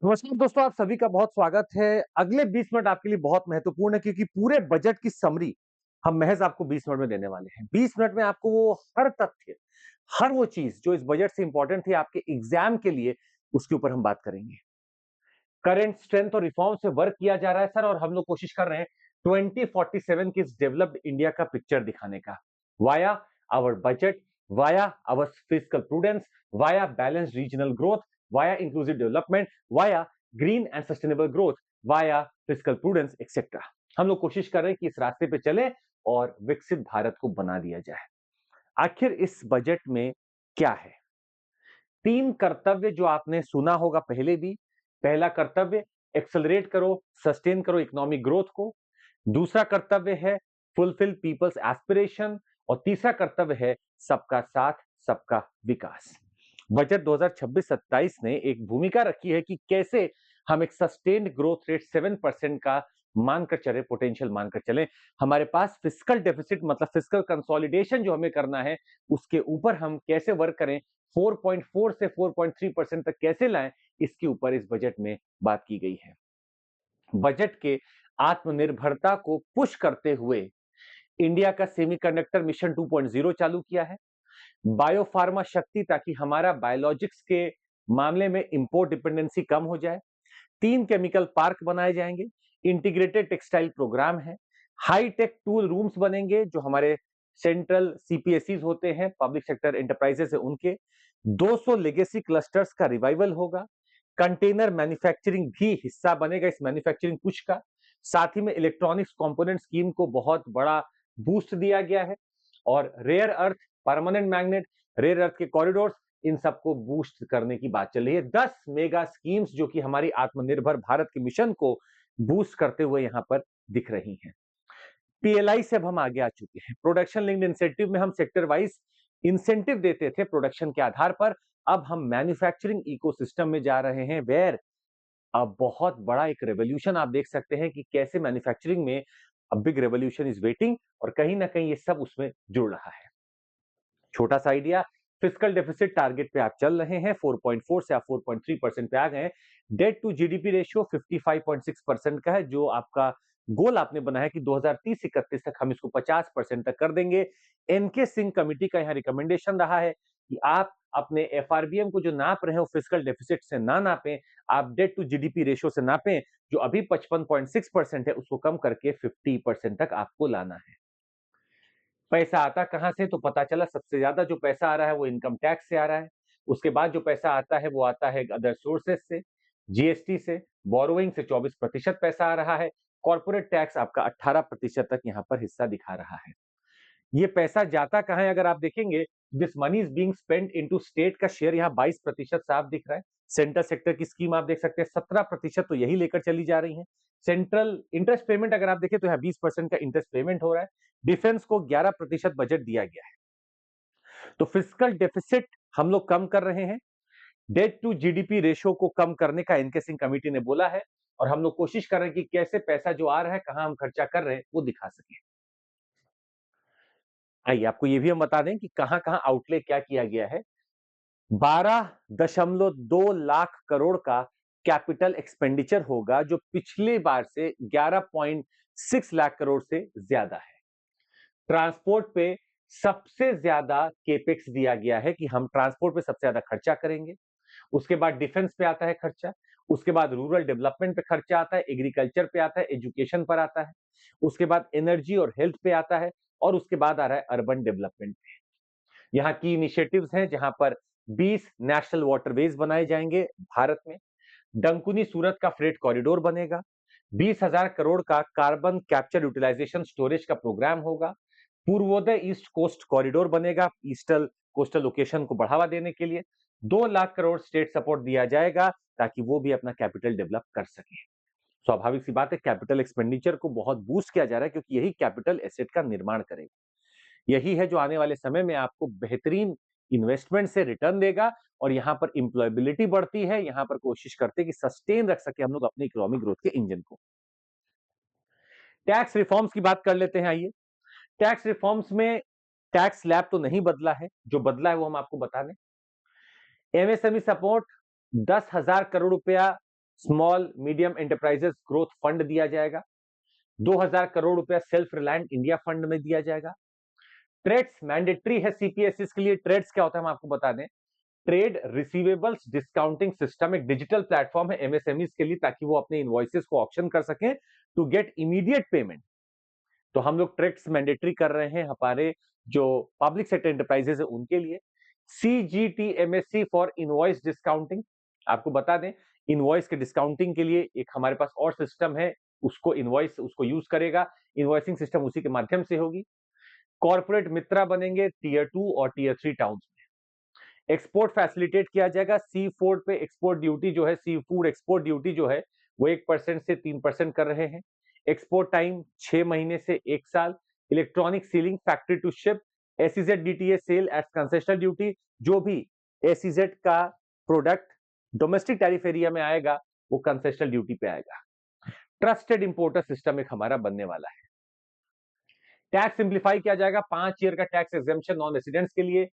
नमस्कार दोस्तों, आप सभी का बहुत स्वागत है। अगले 20 मिनट आपके लिए बहुत महत्वपूर्ण है क्योंकि पूरे बजट की समरी हम महज आपको 20 मिनट में देने वाले हैं। 20 मिनट में आपको वो हर तथ्य, हर वो चीज जो इस बजट से इंपॉर्टेंट थी आपके एग्जाम के लिए, उसके ऊपर हम बात करेंगे। करंट स्ट्रेंथ और रिफॉर्म से वर्क किया जा रहा है सर, और हम लोग कोशिश कर रहे हैं 2047 की इस डेवलप्ड इंडिया का पिक्चर दिखाने का, via our budget, via our fiscal prudence, via balance regional growth, via inclusive development, via green and sustainable growth, via fiscal prudence etcetera. हम लोग कोशिश कर रहे हैं कि इस रास्ते पे चले और विकसित भारत को बना दिया जाए। आखिर इस बजट में क्या है? 3 कर्तव्य जो आपने सुना होगा पहले भी। पहला कर्तव्य, एक्सेलरेट करो, सस्टेन करो इकोनॉमिक ग्रोथ को। दूसरा कर्तव्य है फुलफिल पीपल्स एस्पिरेशन, और तीसरा कर्तव्य है सबका साथ, सबका विकास। बजट 2026-27 ने एक भूमिका रखी है कि कैसे हम एक सस्टेन्ड ग्रोथ रेट 7% का मानकर चले, पोटेंशियल मानकर चले। हमारे पास फिस्कल डेफिसिट मतलब फिस्कल कंसोलिडेशन जो हमें करना है, उसके ऊपर हम कैसे वर्क करें, 4.4 से 4.3% तक कैसे लाएं, इसके ऊपर इस बजट में बात की गई है। बजट के आत्मनिर्भरता को पुश करते हुए इंडिया का सेमीकंडक्टर मिशन 2.0 चालू किया है। बायोफार्मा शक्ति, ताकि हमारा बायोलॉजिक्स के मामले में इंपोर्ट डिपेंडेंसी कम हो जाए। 3 केमिकल पार्क बनाए जाएंगे। इंटीग्रेटेड टेक्सटाइल प्रोग्राम है। हाई टेक टूल रूम्स बनेंगे जो हमारे सेंट्रल सीपीएसईज होते हैं, पब्लिक सेक्टर एंटरप्राइजेस है उनके। 200 लेगेसी क्लस्टर्स का रिवाइवल होगा। कंटेनर मैन्युफैक्चरिंग भी हिस्सा बनेगा इस मैन्युफैक्चरिंग पुश का। साथ ही में इलेक्ट्रॉनिक्स कंपोनेंट स्कीम को बहुत बड़ा बूस्ट दिया गया है। और rare earth, permanent magnet, rare earth के कॉरिडोर्स, इन सबको बूस्ट करने की बात चल रही है। 10 मेगा स्कीम्स जो कि हमारी आत्मनिर्भर भारत के मिशन को बूस्ट करते हुए यहां पर दिख रही हैं। पीएलआई से अब हम आगे आ चुके हैं। प्रोडक्शन लिंक्ड इंसेंटिव में हम सेक्टर वाइज इंसेंटिव देते थे प्रोडक्शन के आधार पर। अब हम मैन्युफैक्चरिंग इकोसिस्टम में जा रहे हैं, वेयर अब बहुत बड़ा एक रेवोल्यूशन आप देख सकते हैं कि कैसे मैन्युफैक्चरिंग में a big revolution is waiting, और कहीं ना कहीं ये सब उसमें जुड़ रहा है। छोटा सा आइडिया, फिजिकल डेफिसिट टारगेट पे आप चल रहे हैं, 4.4 से आप 4.3% पे आ गए हैं। डेट टू जीडीपी रेशियो 55.6% का है, जो आपका गोल आपने बनाया है कि 2030-31 तक हम इसको 50% तक कर देंगे। एनके सिंह कमेटी का यहाँ रिकमेंडेशन रहा है कि आप अपने एफआरबीएम को जो नाप रहे हो फिजिकल डेफिसिट से ना नापें, आप डेट टू जीडीपी रेशियो से नापें। जो अभी 55.6% है उसको कम करके 50% तक आपको लाना है। पैसा आता कहां से, तो पता चला सबसे ज्यादा जो पैसा आ रहा है वो इनकम टैक्स से आ रहा है। उसके बाद जो पैसा आता है वो आता है अदर सोर्सेस से, जीएसटी से, बोरोइंग से 24% पैसा आ रहा है। कॉर्पोरेट टैक्स आपका 18% तक यहाँ पर हिस्सा दिखा रहा है। ये पैसा जाता कहां है, अगर आप देखेंगे, this money is being spent into state का शेयर यहाँ 22% साफ दिख रहा है। सेंट्रल सेक्टर की स्कीम आप देख सकते हैं 17% तो यही लेकर चली जा रही है। सेंट्रल इंटरेस्ट पेमेंट अगर आप देखें तो यहाँ 20% का इंटरेस्ट पेमेंट हो रहा है। डिफेंस को 11% बजट दिया गया है। तो फिजिकल डेफिसिट हम लोग कम कर रहे हैं। डेट टू जीडीपी रेशियो को कम करने का एनके सिंह कमेटी ने बोला है, और हम लोग कोशिश कर रहे हैं कि कैसे पैसा जो आ रहा है, कहां हम खर्चा कर रहे हैं, वो दिखा सके। आइए आपको ये भी हम बता दें कि कहां कहां आउटले क्या किया गया है। 12.2 लाख करोड़ का कैपिटल एक्सपेंडिचर होगा, जो पिछले बार से 11.6 लाख करोड़ से ज्यादा है। ट्रांसपोर्ट पे सबसे ज्यादा केपेक्स दिया गया है कि हम ट्रांसपोर्ट पे सबसे ज्यादा खर्चा करेंगे। उसके बाद डिफेंस पे आता है खर्चा। उसके बाद रूरल डेवलपमेंट पे खर्चा आता है, एग्रीकल्चर पे आता है, एजुकेशन पर आता है। उसके बाद एनर्जी और हेल्थ पे आता है, और उसके बाद आ रहा है अर्बन डेवलपमेंट पे। यहाँ की इनिशिएटिव्स हैं जहां पर 20 नेशनल वाटरवेज बनाए जाएंगे भारत में। डंकुनी सूरत का फ्रेट कॉरिडोर बनेगा। 20,000 करोड़ का कार्बन कैप्चर यूटिलाइजेशन स्टोरेज का प्रोग्राम होगा। पूर्वोदय ईस्ट कोस्ट कॉरिडोर बनेगा ईस्टल कोस्टल लोकेशन को बढ़ावा देने के लिए। 2 लाख करोड़ स्टेट सपोर्ट दिया जाएगा ताकि वो भी अपना कैपिटल डेवलप कर सके। स्वाभाविक सी बात है, कैपिटल एक्सपेंडिचर को बहुत बूस्ट किया जा रहा है क्योंकि यही कैपिटल एसेट का निर्माण करेगा। यही है जो आने वाले समय में आपको बेहतरीन इन्वेस्टमेंट से रिटर्न देगा, और यहां पर इंप्लॉयबिलिटी बढ़ती है। यहां पर कोशिश करते हैं कि सस्टेन रख सके हम लोग अपने इकोनॉमिक ग्रोथ के इंजन को। टैक्स रिफॉर्म्स की बात कर लेते हैं, आइए। टैक्स रिफॉर्म्स में टैक्स स्लैब तो नहीं बदला है, जो बदला है वो हम आपको बता दें। एमएसएमई सपोर्ट 10,000 करोड़ रुपया small medium enterprises growth fund दिया जाएगा। 2000 करोड़ रुपया सेल्फ रिलायंट इंडिया फंड में दिया जाएगा। ट्रेड्स मैंडेटरी है सीपीएसएस के लिए। ट्रेड्स क्या होता है हम आपको बता दें। ट्रेड रिसीवेबल्स डिस्काउंटिंग सिस्टम एक डिजिटल प्लेटफॉर्म है एमएसएमईज के लिए, ताकि वो अपने इनवॉइसेस को ऑक्शन कर सकें टू गेट इमीडिएट पेमेंट। तो हम लोग ट्रेड्स मैंडेटरी कर रहे हैं हमारे जो पब्लिक सेक्टर एंटरप्राइजेस है उनके लिए। सीजीटीएमएससी फॉर इनवॉइस डिस्काउंटिंग, आपको बता दें इनवॉइस के डिस्काउंटिंग के लिए एक हमारे पास और सिस्टम है, उसको इनवॉइस उसको यूज करेगा, इनवॉइसिंग सिस्टम उसी के माध्यम से होगी। कॉर्पोरेट मित्रा बनेंगे टीयर 2 और टीयर 3 टाउन्स में। एक्सपोर्ट फैसिलिटेट किया जाएगा। सी फूड पे एक्सपोर्ट ड्यूटी जो है, सी फूड एक्सपोर्ट ड्यूटी जो है वो 1% से 3% कर रहे हैं। एक्सपोर्ट टाइम 6 महीने से 1 साल। Electronic sealing factory to ship. SEZ DTA sale at concessional duty. जो भी एसईजेड का प्रोडक्ट डोमेस्टिक टैरिफ एरिया में आएगा वो कंसेशनल ड्यूटी पे आएगा। ट्रस्टेड इंपोर्टर सिस्टम एक हमारा बनने वाला है। टैक्स सिंप्लीफाई किया जाएगा। 5 ईयर का टैक्स एग्जेम्पशन नॉन रेसिडेंट्स के लिए।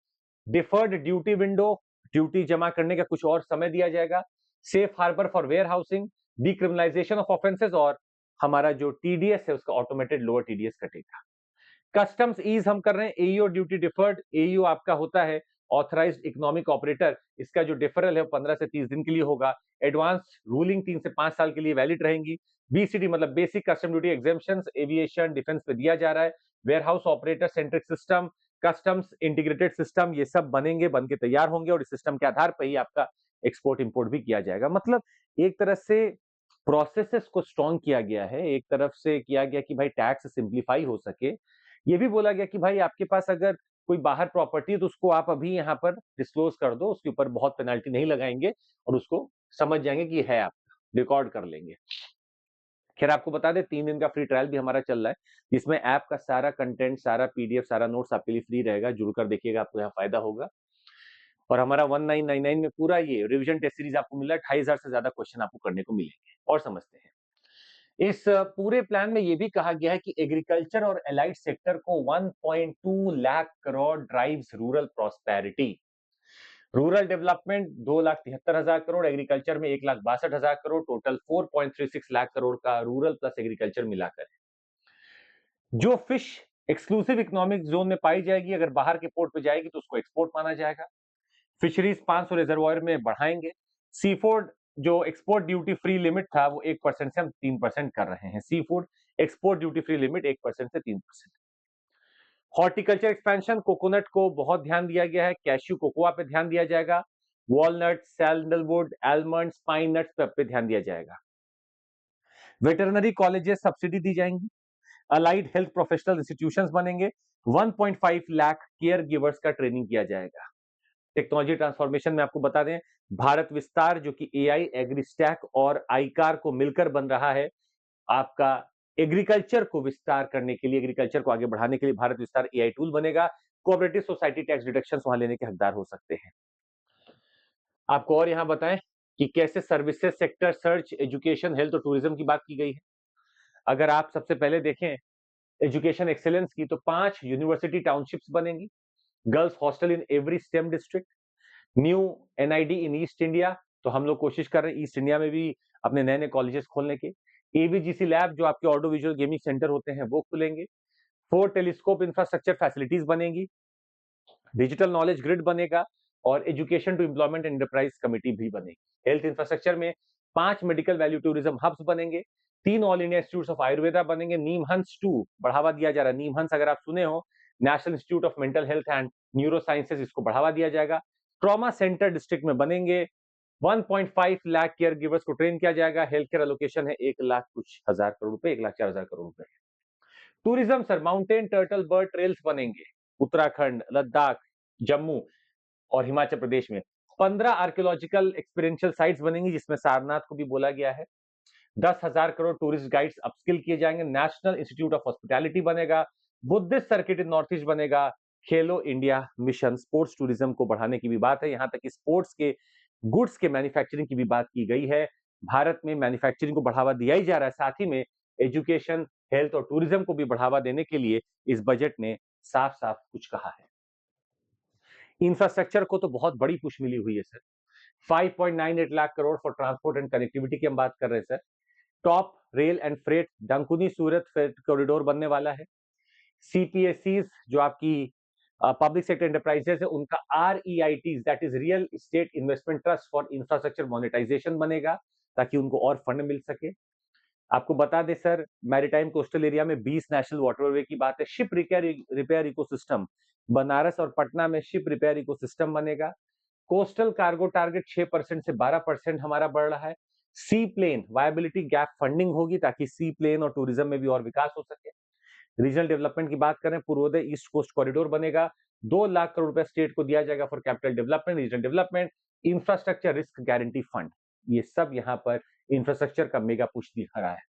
डिफर्ड ड्यूटी विंडो, ड्यूटी जमा करने का कुछ और समय दिया जाएगा। Safe harbour for warehousing. Decriminalisation of offences और हमारा जो टीडीएस है उसका ऑटोमेटेड लोअर टीडीएस कटेगा। कस्टम्स ईज हम कर रहे हैं। AEO duty deferred. एईओ आपका होता है ऑथराइज्ड इकोनॉमिक ऑपरेटर, इसका जो डिफरल है 15 से 30 दिन के लिए होगा। एडवांस रूलिंग 3 से 5 साल के लिए वैलिड रहेंगी। बीसीडी मतलब basic custom duty exemptions aviation defence पे दिया जा रहा है। Warehouse operator centric system, customs integrated system, ये सब बनेंगे, बन के तैयार होंगे और इस सिस्टम के आधार पर ही आपका एक्सपोर्ट इंपोर्ट भी किया जाएगा। मतलब एक तरह से प्रोसेसेस को स्ट्रॉन्ग किया गया है, एक तरफ से किया गया कि भाई टैक्स सिंप्लीफाई हो सके। ये भी बोला गया कि भाई आपके पास अगर कोई बाहर प्रॉपर्टी है तो उसको आप अभी यहाँ पर डिस्क्लोज कर दो, उसके ऊपर बहुत पेनल्टी नहीं लगाएंगे और उसको समझ जाएंगे कि है, आप रिकॉर्ड कर लेंगे। खैर आपको बता दें 3 दिन का फ्री ट्रायल भी हमारा चल रहा है, जिसमें ऐप का सारा कंटेंट, सारा पीडीएफ, सारा नोट्स आपके लिए फ्री रहेगा। जुड़कर देखिएगा, आपको यहाँ फायदा होगा। और हमारा 1999 में पूरा ये रिवीजन टेस्ट सीरीज आपको मिल रहा है। 2500 से ज्यादा क्वेश्चन आपको करने को मिलेंगे। और समझते हैं इस पूरे प्लान में ये भी कहा गया है कि एग्रीकल्चर और एलाइड सेक्टर को 1.2 lakh crore drives rural prosperity. Rural development 2,73,000 crore, agriculture में 1,62,000 करोड़, टोटल 4.36 लाख करोड़ का रूरल प्लस एग्रीकल्चर मिलाकर है। जो फिश एक्सक्लूसिव इकोनॉमिक जोन में पाई जाएगी, अगर बाहर के पोर्ट पे जाएगी तो उसको एक्सपोर्ट माना जाएगा। फिशरीज 500 रिजर्वायर में बढ़ाएंगे। सी फूड जो एक्सपोर्ट ड्यूटी फ्री लिमिट था वो 1% से हम 3% कर रहे हैं। Seafood export duty free limit 1% से 3%। हॉर्टिकल्चर एक्सपेंशन, कोकोनट को बहुत ध्यान दिया गया है। कैश्यू कोकोआ पे ध्यान दिया जाएगा। Walnut, sandalwood, almonds, pine nuts पे ध्यान दिया जाएगा। वेटरनरी कॉलेजेस सब्सिडी दी जाएंगी। अलाइड हेल्थ प्रोफेशनल इंस्टीट्यूशंस बनेंगे। 1.5 लाख केयर गिवर्स का ट्रेनिंग किया जाएगा। टेक्नोलॉजी ट्रांसफॉर्मेशन में आपको बता दें, भारत विस्तार जो कि एआई, एग्रीस्टैक और आईकार को मिलकर बन रहा है, आपका एग्रीकल्चर को विस्तार करने के लिए, एग्रीकल्चर को आगे बढ़ाने के लिए भारत विस्तार एआई टूल बनेगा। कोऑपरेटिव सोसाइटी टैक्स डिडक्शन वहां लेने के हकदार हो सकते हैं। आपको और यहां बताएं कि कैसे services sector, search, education, health और टूरिज्म की बात की गई है। अगर आप सबसे पहले देखें एजुकेशन एक्सेलेंस की, तो 5 यूनिवर्सिटी टाउनशिप्स बनेंगी। Girls hostel in every stem district. New NID in east India, तो हम लोग कोशिश कर रहे हैं ईस्ट इंडिया में भी अपने नए नए कॉलेजेस खोलने के। एबीजीसी लैब जो आपके ऑडियो विजुअल गेमिंग सेंटर होते हैं वो खुलेंगे। 4 टेलीस्कोप इंफ्रास्ट्रक्चर फैसिलिटीज बनेगी। डिजिटल नॉलेज ग्रिड बनेगा और education to employment enterprise committee भी बनेगी। हेल्थ इंफ्रास्ट्रक्चर में 5 मेडिकल वैल्यू टूरिज्म हब्स बनेंगे। 3 all India institute of Ayurveda बनेंगे। नीमहंस 2 बढ़ावा दिया जा रहा है। नीमहंस अगर आप सुने हो, national institute of mental health and neuro sciences, इसको बढ़ावा दिया जाएगा। ट्रॉमा सेंटर डिस्ट्रिक्ट में बनेंगे। 1.5 लाख केयर गिवर्स को ट्रेन किया जाएगा। हेल्थ केयर एलोकेशन है 1 लाख कुछ हजार करोड़ रुपए, 1,04,000 करोड़ रुपए। Tourism sir, mountain turtle bird trails बनेंगे उत्तराखंड, लद्दाख, जम्मू और हिमाचल प्रदेश में। 15 आर्कियोलॉजिकल एक्सपीरियंशियल साइट्स बनेंगी, जिसमें सारनाथ को भी बोला गया है। 10,000 करोड़ टूरिस्ट गाइड्स अपस्किल किए जाएंगे। नेशनल इंस्टीट्यूट ऑफ हॉस्पिटैलिटी बनेगा। Buddhist circuit in north east बनेगा। खेलो इंडिया मिशन, स्पोर्ट्स टूरिज्म को बढ़ाने की भी बात है। यहां तक कि स्पोर्ट्स के गुड्स के मैन्युफैक्चरिंग की भी बात की गई है। भारत में मैन्युफैक्चरिंग को बढ़ावा दिया ही जा रहा है, साथ ही में एजुकेशन, हेल्थ और टूरिज्म को भी बढ़ावा देने के लिए इस बजट ने साफ साफ कुछ कहा है। इंफ्रास्ट्रक्चर को तो बहुत बड़ी पुश मिली हुई है sir. 5.98 lakh crore for transport and connectivity की हम बात कर रहे हैं sir. Top rail and freight Dankuni Surat freight corridor बनने वाला है। सीपीएससीज जो आपकी पब्लिक सेक्टर एंटरप्राइजेस है, उनका REIT that is real estate investment trust for infrastructure monetisation बनेगा, ताकि उनको और फंड मिल सके। आपको बता दें सर, मैरीटाइम कोस्टल एरिया में 20 नेशनल वाटरवे की बात है। शिप रिपेयर इकोसिस्टम, बनारस और पटना में शिप रिपेयर इकोसिस्टम बनेगा। कोस्टल कार्गो टारगेट 6% से 12% हमारा बढ़ रहा है। सी प्लेन वायबिलिटी गैप फंडिंग होगी, ताकि सी प्लेन और टूरिज्म में भी और विकास हो सके। रीजनल डेवलपमेंट की बात करें, पूर्वोदय ईस्ट कोस्ट कॉरिडोर बनेगा। 2 लाख करोड़ रुपए स्टेट को दिया जाएगा for capital development, regional development, infrastructure risk guarantee fund. ये सब यहाँ पर इंफ्रास्ट्रक्चर का मेगा पुश दिख रहा है।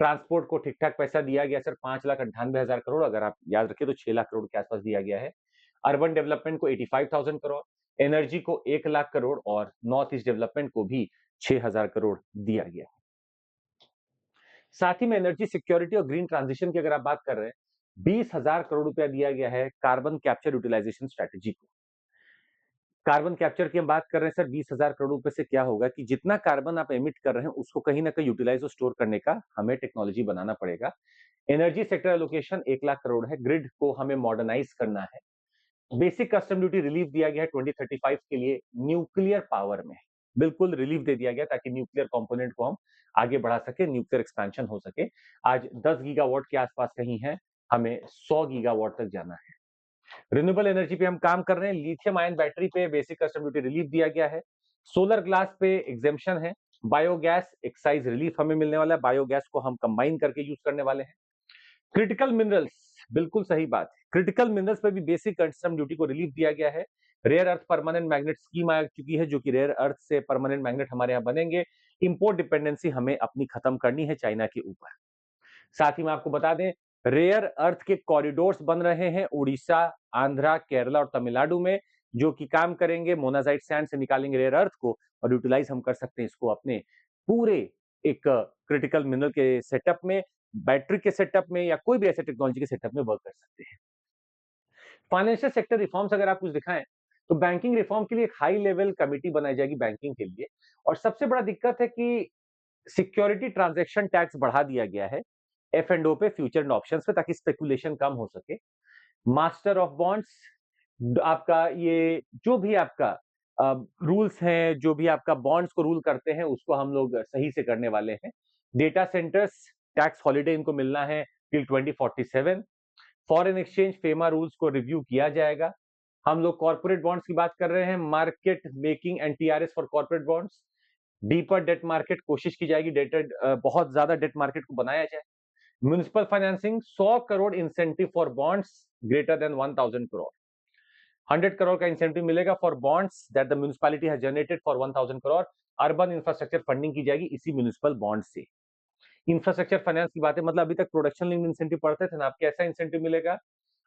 ट्रांसपोर्ट को ठीक ठाक पैसा दिया गया सर, 5,98,000 करोड़, अगर आप याद रखें तो 6 लाख करोड़ के आसपास दिया गया है। अर्बन डेवलपमेंट को 85,000 करोड़, एनर्जी को 1 लाख करोड़ और नॉर्थ ईस्ट डेवलपमेंट को भी 6,000 करोड़ दिया गया है। साथ ही में एनर्जी सिक्योरिटी और ग्रीन ट्रांजिशन की अगर आप बात कर रहे हैं, 20,000 करोड़ रुपया दिया गया है कार्बन कैप्चर यूटिलाइजेशन स्ट्रेटेजी को। कार्बन कैप्चर की हम बात कर रहे हैं सर, 20,000 करोड़ रुपए से क्या होगा कि जितना कार्बन आप एमिट कर रहे हैं, उसको कहीं ना कहीं यूटिलाइज और स्टोर करने का हमें टेक्नोलॉजी बनाना पड़ेगा। Energy sector allocation 1 lakh crore है, ग्रिड को हमें मॉडर्नाइज करना है। बेसिक कस्टम ड्यूटी रिलीफ दिया गया है 2035 के लिए न्यूक्लियर पावर में, बिल्कुल रिलीफ दे दिया गया ताकि न्यूक्लियर कंपोनेंट को हम आगे बढ़ा सके, न्यूक्लियर एक्सपेंशन हो सके। आज 10 गीगावाट के आसपास कहीं है, हमें 100 गीगावाट तक जाना है। रिन्यूएबल एनर्जी पे हम काम कर रहे हैं, लिथियम आयन बैटरी पे बेसिक कस्टम ड्यूटी रिलीफ दिया गया है, सोलर ग्लास पे एग्जेम्पशन है, बायोगैस एक्साइज रिलीफ हमें मिलने वाला है, बायोगैस को हम कंबाइन करके यूज करने वाले हैं। क्रिटिकल मिनरल्स, बिल्कुल सही बात है, क्रिटिकल मिनरल्स पे भी बेसिक कस्टम ड्यूटी को रिलीफ दिया गया है। Rare earth permanent magnet scheme आ चुकी है, जो कि रेयर अर्थ से परमानेंट मैग्नेट हमारे यहाँ बनेंगे। इंपोर्ट डिपेंडेंसी हमें अपनी खत्म करनी है चाइना के ऊपर। साथ ही मैं आपको बता दें, रेयर अर्थ के कॉरिडोर्स बन रहे हैं उड़ीसा, आंध्रा, केरला और तमिलनाडु में, जो कि काम करेंगे मोनाजाइट सैंड से निकालेंगे रेयर अर्थ को और यूटिलाइज हम कर सकते हैं इसको अपने पूरे एक क्रिटिकल मिनरल के सेटअप में, बैटरी के सेटअप में या कोई भी ऐसे टेक्नोलॉजी के सेटअप में वर्क कर सकते हैं। फाइनेंशियल सेक्टर रिफॉर्म्स अगर आप कुछ दिखाएं, तो बैंकिंग रिफॉर्म के लिए एक हाई लेवल कमिटी बनाई जाएगी बैंकिंग के लिए। और सबसे बड़ा दिक्कत है कि सिक्योरिटी ट्रांजैक्शन टैक्स बढ़ा दिया गया है एफ एंड ओ पे, फ्यूचर एंड ऑप्शंस पे, ताकि स्पेकुलेशन कम हो सके। मास्टर ऑफ बॉन्ड्स, आपका ये जो भी आपका रूल्स हैं, जो भी आपका बॉन्ड्स को रूल करते हैं, उसको हम लोग सही से करने वाले हैं। डेटा सेंटर्स टैक्स हॉलिडे इनको मिलना है till 2047। Foreign exchange FEMA rules को रिव्यू किया जाएगा। हम लोग कॉर्पोरेट बॉन्ड्स की बात कर रहे हैं, market making and TRS for corporate bonds. Deeper debt market कोशिश की जाएगी, बहुत ज्यादा डेट मार्केट को बनाया जाए। Municipal financing 100 crore incentive for bonds greater than 1000 crore, 100 crore का इंसेंटिव मिलेगा for bonds that the municipality has generated for 1000 crore. Urban infrastructure funding की जाएगी इसी म्युनिसिपल बॉन्ड से। इंफ्रास्ट्रक्चर फाइनेंस की बात है, मतलब अभी तक प्रोडक्शन लिंक्ड इंसेंटिव पढ़ते थे ना, आपके ऐसा इंसेंटिव मिलेगा,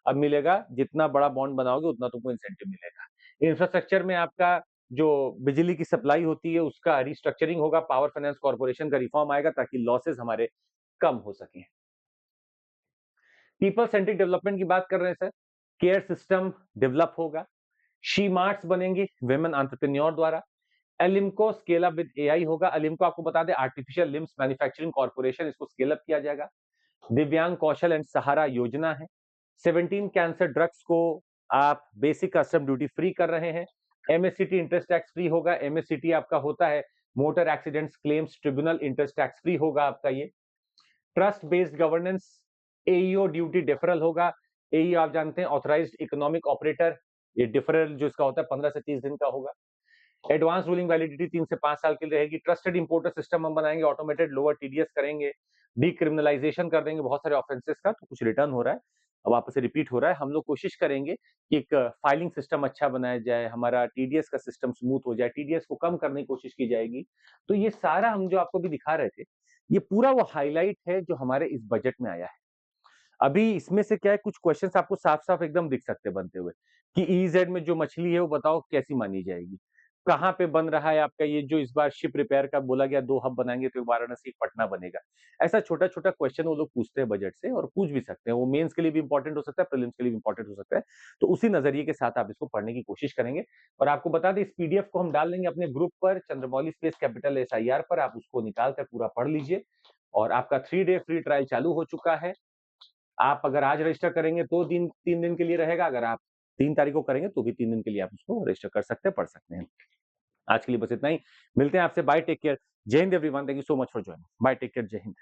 अब मिलेगा जितना बड़ा बॉन्ड बनाओगे उतना तुमको इंसेंटिव मिलेगा। इंफ्रास्ट्रक्चर में आपका जो बिजली की सप्लाई होती है उसका रिस्ट्रक्चरिंग होगा, पावर फाइनेंस कॉर्पोरेशन का रिफॉर्म आएगा ताकि लॉसेस हमारे कम हो सके। पीपल सेंट्रिक डेवलपमेंट की बात कर रहे हैं सर, केयर सिस्टम डेवलप होगा, शी मार्ट्स बनेंगी विमेन एंटरप्रेन्योर द्वारा। ALIMCO scale up with AI होगा। एलिम्को आपको बता दें आर्टिफिशियल लिम्स मैन्युफैक्चरिंग कॉर्पोरेशन, इसको स्केल अप किया जाएगा। दिव्यांग कौशल एंड सहारा योजना है। 17 कैंसर ड्रग्स को आप बेसिक कस्टम ड्यूटी फ्री कर रहे हैं। एमएससीटी इंटरेस्ट टैक्स फ्री होगा। एमएससीटी आपका होता है motor accidents claims tribunal, interest tax free होगा आपका ये। Trust based governance, AEO duty deferral होगा। एईओ आप जानते हैं ऑथराइज्ड इकोनॉमिक ऑपरेटर, ये डिफरल जो इसका होता है 15 से 30 दिन का होगा। एडवांस रूलिंग वैलिडिटी 3 से 5 साल के लिए रहेगी। ट्रस्टेड इंपोर्टर सिस्टम हम बनाएंगे, ऑटोमेटेड लोअर टीडीएस करेंगे, डीक्रिमिनलाइजेशन कर देंगे बहुत सारे ऑफेंसेस का। तो कुछ रिटर्न हो रहा है, अब वापस से रिपीट हो रहा है। हम लोग कोशिश करेंगे कि एक फाइलिंग सिस्टम अच्छा बनाया जाए, हमारा टीडीएस का सिस्टम स्मूथ हो जाए, टीडीएस को कम करने की कोशिश की जाएगी। तो ये सारा हम जो आपको भी दिखा रहे थे, ये पूरा वो हाईलाइट है जो हमारे इस बजट में आया है। अभी इसमें से क्या है, कुछ क्वेश्चंस आपको साफ-साफ एकदम दिख सकते हैं बनते हुए कि ईजेड में जो मछली है वो बताओ कैसी मानी जाएगी। कहाँ पे बन रहा है आपका ये जो इस बार शिप रिपेयर का बोला गया 2 हब बनाएँगे तो एक वाराणसी, एक पटना बनेगा। ऐसा छोटा-छोटा क्वेश्चन वो लोग पूछते हैं बजट से और पूछ भी सकते हैं। वो मेंस के लिए भी इम्पोर्टेंट हो सकता है, प्रीलिम्स के लिए भी इम्पोर्टेंट हो सकता है। तो उसी नज़रिए के साथ आप इसको पढ़ने की कोशिश करेंगे और आपको बता दें इस पीडीएफ को हम डाल देंगे अपने ग्रुप पर चंद्रमौली स्पेस कैपिटल एसआईआर पर, आप उसको निकाल कर पूरा पढ़ लीजिए और आपका 3 डे फ्री ट्रायल चालू हो चुका है। आप अगर आज रजिस्टर करेंगे तो 3 दिन के लिए रहेगा, अगर आप 3 तारीख को करेंगे तो भी 3 दिन के लिए आप उसको रजिस्टर कर सकते हैं, पढ़ सकते हैं। आज के लिए बस इतना ही। मिलते हैं आपसे, बाय, टेक केयर। जय Hind everyone, thank you so much for joining. Bye, take care, जय हिंद।